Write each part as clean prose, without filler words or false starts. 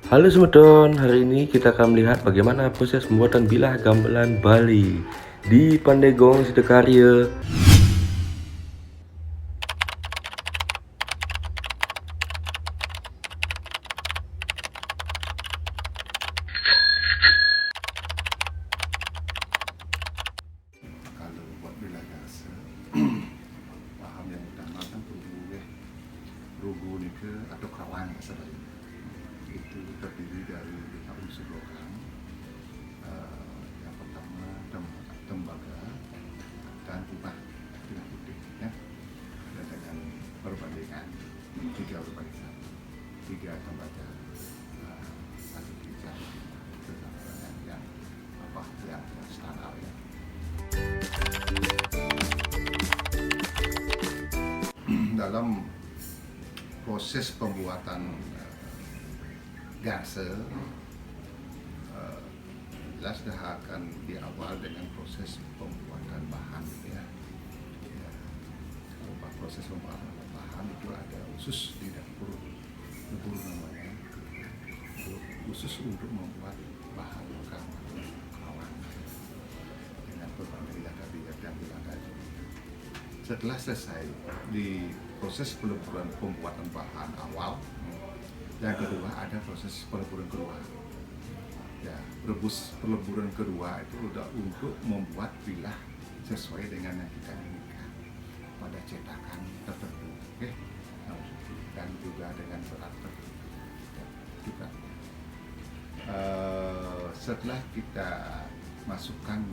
Halo Sumedon, hari ini kita akan melihat bagaimana proses pembuatan bilah gamelan Bali di Pandeglang Sidokarya. Kalau buat bilah gasa, bahan yang utama kan rugu ya. Rugu ni ke atau kawan sebenarnya. Itu terdiri dari unsur logam. Yang pertama tembaga dan timah putih ya. Dan dengan perbandingan 3 tembaga, satu tiga yang yang standar ya. Dalam proses pembuatan gase jelas dah akan diawal dengan proses pembuatan bahan ya. Proses pembuatan bahan itu ada khusus di dapur namanya, khusus untuk membuat bahan logam kawan dengan berbagai tadi yang bilang tadi. Setelah selesai di proses peleburan pembuatan bahan awal, yang kedua ada proses peleburan kedua. Ya, peleburan kedua itu udah untuk membuat bilah sesuai dengan yang kita inginkan pada cetakan tertentu, okay? Dan juga dengan berat tertentu juga. Setelah kita masukkan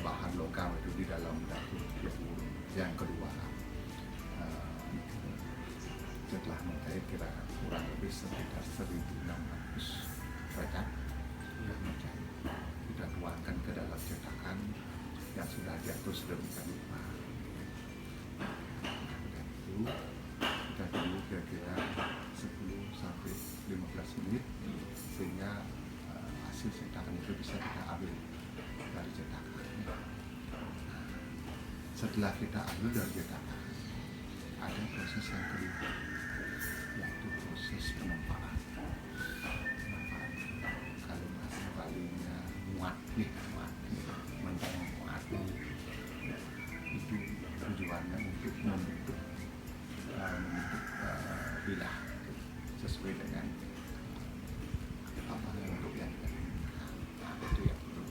bahan logam itu di dalam dapur pelebur yang kedua, setelah mencair kira kurang lebih sekitar 1600 derajat sudah mencair, kita tuangkan ke dalam cetakan yang sudah diatur sedemikian rupa. Dan itu kita tunggu kira-kira 10 sampai 15 menit sehingga hasil cetakan itu bisa kita ambil dari cetakan. Setelah kita ambil dari cetakan, ada proses yang kedua, yaitu proses penempaan. Kalau bahasa Balinya muat nih, itu tujuannya untuk membentuk bilah sesuai dengan apa bentuk yang kita inginkan. Itu yang perlu.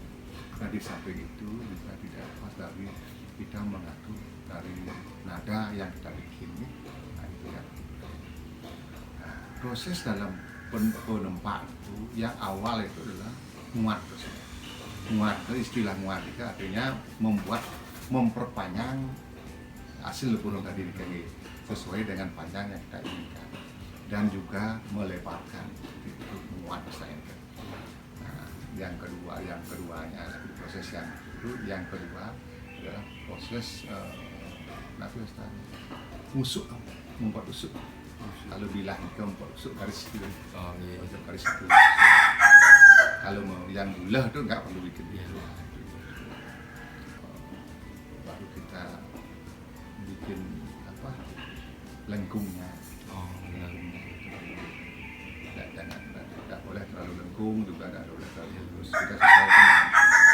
Nah, di samping itu juga tidak lepas dari kita mengatur dari nada yang kita bikin nih. Nah, itu ya. Proses dalam penempaan itu yang awal itu adalah muat. Muat itu istilah muat itu artinya memperpanjang hasil burung tadi sesuai dengan panjang yang kita inginkan dan juga melebarkan itu muat saya. Nah, yang keduanya proses yang kedua adalah proses musuk, membuat usuk. Kalau bilah itu membuat usuk garis itu, garis itu. Kalau yang bulah itu nggak perlu bikin itu. Baru kita bikin lengkungnya. Tidak boleh terlalu lengkung, juga tidak boleh terlalu lurus. Kita sesuaikan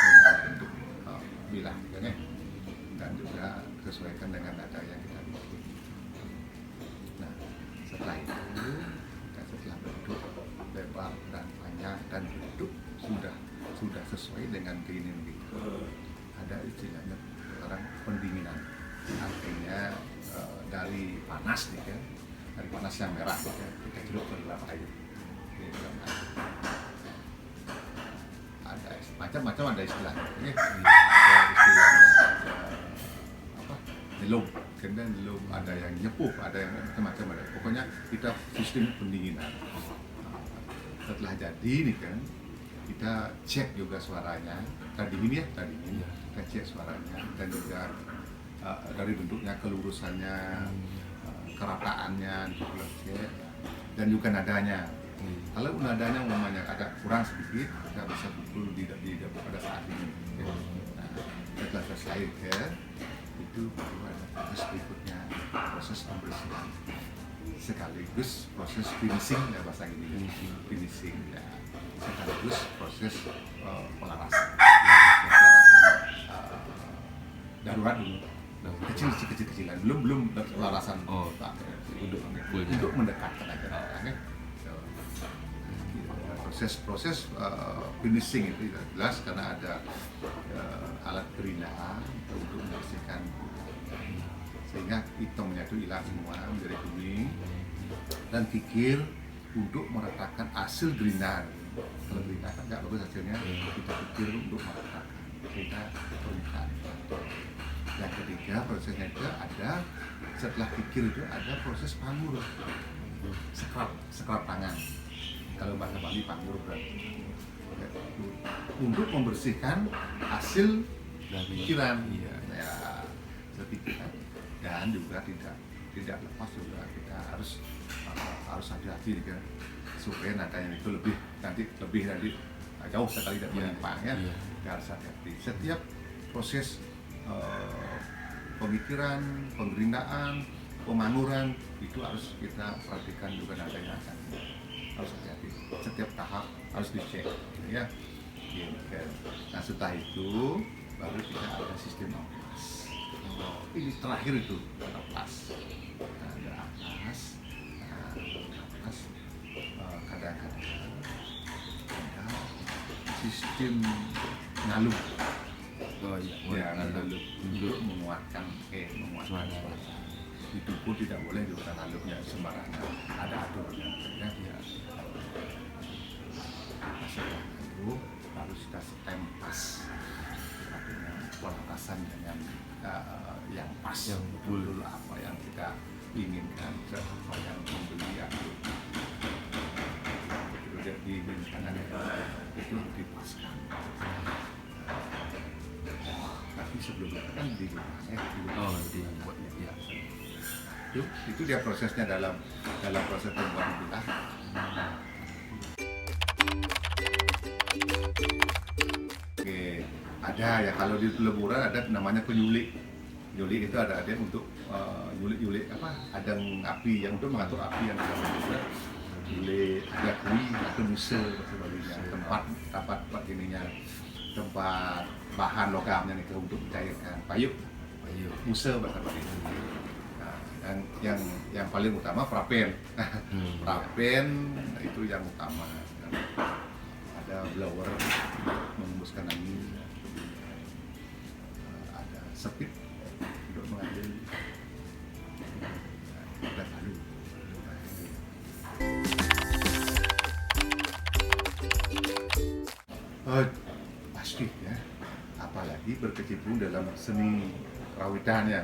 dengan bentuk bilah, ya, dan juga sesuaikan dengan nada yang kita bikin. Nah, setelah itu, setelah bentuk lebar dan panjang dan bentuk sudah sesuai dengan keinginan kita, ada istilahnya sekarang pendinginan. Artinya dari panas nih kan, dari panas yang merah nih kan, kita celup ke dalam air. Ada macam-macam ada istilahnya. Ada istilahnya nyelum, kemudian nyelum, ada yang nyepuh, ada yang macam-macam ada. Pokoknya kita sistem pendinginan. Setelah jadi nih kan, kita cek juga suaranya. Tadi ini kita cek suaranya dan juga dari bentuknya, kelurusannya, kerataannya, dan juga nadanya. Kalau nadanya umpamanya agak kurang sedikit, kita bisa pukul di pada saat ini. Nah, setelah selesai itu baru ada proses berikutnya, proses pembersihan. sekaligus proses finishing ya bahasa ini, finishing ya, sekaligus proses pelarasan. Pelarasan darurat dulu, kecil-kecilan, belum pelarasan untuk mendekatkan aja orang ya. Proses finishing itu jelas karena ada alat gerinda untuk membersihkan sehingga hitamnya itu hilang semua menjadi kuning, dan pikir untuk meratakan hasil gerinda. Kalau gerinda kan nggak bagus hasilnya, kita pikir untuk meratakan sehingga permukaan. Yang ketiga prosesnya itu ada, setelah pikir itu ada proses pangur, scrub tangan. Kalau bahasa Bali pangur berarti untuk membersihkan hasil pikiran, ya, pikiran, dan juga tidak lepas juga kita harus hati-hati kan, supaya nanti itu lebih jauh sekali tidak menyimpang ya. Kita harus hati-hati setiap proses pemikiran, penggerindaan, pemanuran itu harus kita perhatikan juga nantinya akan harus hati-hati, setiap tahap harus dicek ya. Nah setelah itu baru kita ada sistem amplas. Ini terakhir itu amplas. Nah, ada amplas, kadang-kadang ada sistem ngaluk. Ngaluk untuk menguatkan itu pun tidak boleh juga ngaluknya sembarangan, ada aturannya ya. Setelah itu harus kita stem pas, artinya peletasan yang pas, yang betul apa yang kita inginkan, apa yang membeli itu diinginkan itu dipaskan. Tapi sebelumnya kan itu dia prosesnya dalam proses pembuatan bilah. Oke, ada ya kalau di leburan ada namanya penyulik. Penyulik itu ada untuk nyulik adang api yang untuk mengatur api yang ada leburan. Nyulik ada kui atau muse sebagainya, tempat ininya, tempat bahan logamnya nih untuk mencairkan payung muse bahasa Bali. Yang paling utama prapen. Prapen itu yang utama. Ada blower mengembuskan angin, ada sepit untuk mengambil, ada palu. Pasti ya, apalagi berkecimpung dalam seni kerawitan ya.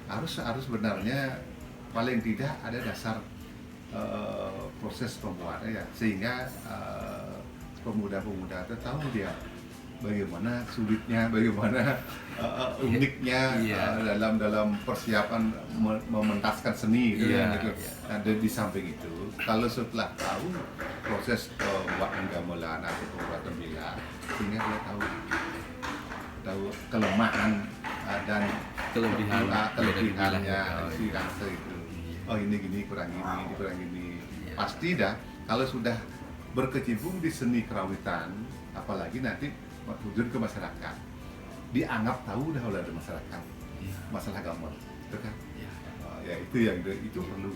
Harus sebenarnya paling tidak ada dasar proses pembuatannya ya, sehingga pemuda-pemuda itu tahu dia bagaimana sulitnya, bagaimana uniknya dalam persiapan mementaskan seni gitu. Nah, di samping itu, kalau setelah tahu proses pembuatan gamelan atau pembuatan bilah, sehingga dia tahu kelemahan dan kelebihannya si rasa itu. Oh ini gini kurang ini. Pasti dah kalau sudah berkecimpung di seni kerawitan, apalagi nanti terjun ke masyarakat, dianggap tahu dah oleh masyarakat masalah gamel, itu kan? Ya itu perlu.